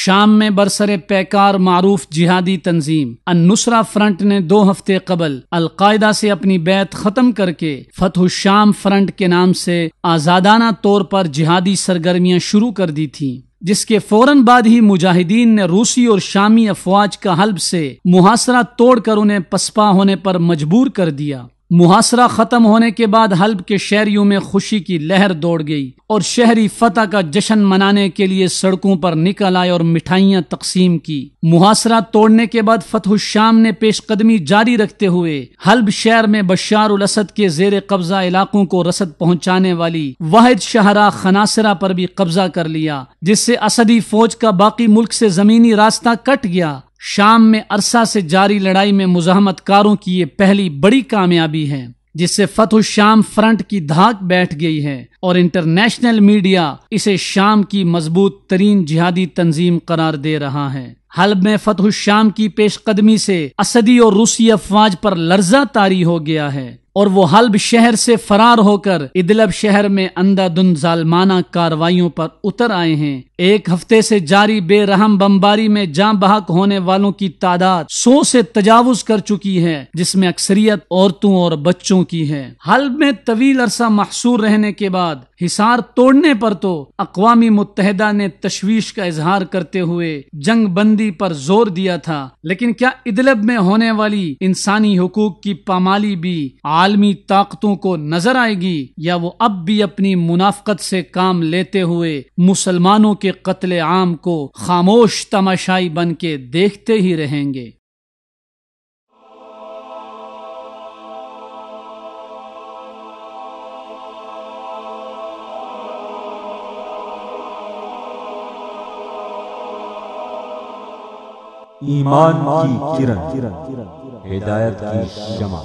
شام میں برسر پیکار معروف جہادی تنظیم النصرہ فرنٹ نے 2 ہفتے قبل القاعدہ سے اپنی بیعت ختم کر کے فتح الشام فرنٹ کے نام سے آزادانہ طور پر جہادی سرگرمیاں شروع کر دی تھیں، جس کے فوراً بعد ہی مجاہدین نے روسی اور شامی افواج کا حلب سے محاصرہ توڑ کر انہیں پسپا ہونے پر مجبور کر دیا۔ محاصرہ ختم ہونے کے بعد حلب کے شہریوں میں خوشی کی لہر دوڑ گئی اور شہری فتح کا جشن منانے کے لیے سڑکوں پر نکل آئے اور مٹھائیاں تقسیم کی۔ محاصرہ توڑنے کے بعد فتح الشام نے پیش قدمی جاری رکھتے ہوئے حلب شہر میں بشار الاسد کے زیر قبضہ علاقوں کو رسد پہنچانے والی واحد شاہراہ خناصرہ پر بھی قبضہ کر لیا، جس سے اسدی فوج کا باقی ملک سے زمینی راستہ کٹ گیا۔ شام میں عرصہ سے جاری لڑائی میں مزاحمت کاروں کی یہ پہلی بڑی کامیابی ہے، جس سے فتح الشام فرنٹ کی دھاک بیٹھ گئی ہے اور انٹرنیشنل میڈیا اسے شام کی مضبوط ترین جہادی تنظیم قرار دے رہا ہے۔ حلب میں فتح الشام کی پیش قدمی سے اسدی اور روسی افواج پر لرزہ طاری ہو گیا ہے اور وہ حلب شہر سے فرار ہو کر ادلب شہر میں اندھادھند ظالمانہ کارروائیوں پر اتر آئے ہیں۔ 1 ہفتے سے جاری بے رحم بمباری میں جاں بحق ہونے والوں کی تعداد 100 سے تجاوز کر چکی ہے، جس میں اکثریت عورتوں اور بچوں کی ہے۔ حلب میں طویل عرصہ محصور رہنے کے بعد حصار توڑنے پر تو اقوام متحدہ نے تشویش کا اظہار کرتے ہوئے جنگ بندی پر زور دیا تھا، لیکن کیا ادلب میں ہونے والی انسانی حقوق کی پامالی بھی عالمی طاقتوں کو نظر آئے گی، یا وہ اب بھی اپنی منافقت سے کام لیتے ہوئے مسلمانوں کے قتل عام کو خاموش تماشائی بن کے دیکھتے ہی رہیں گے؟ ایمان کی کرن، ہدایت کی شمع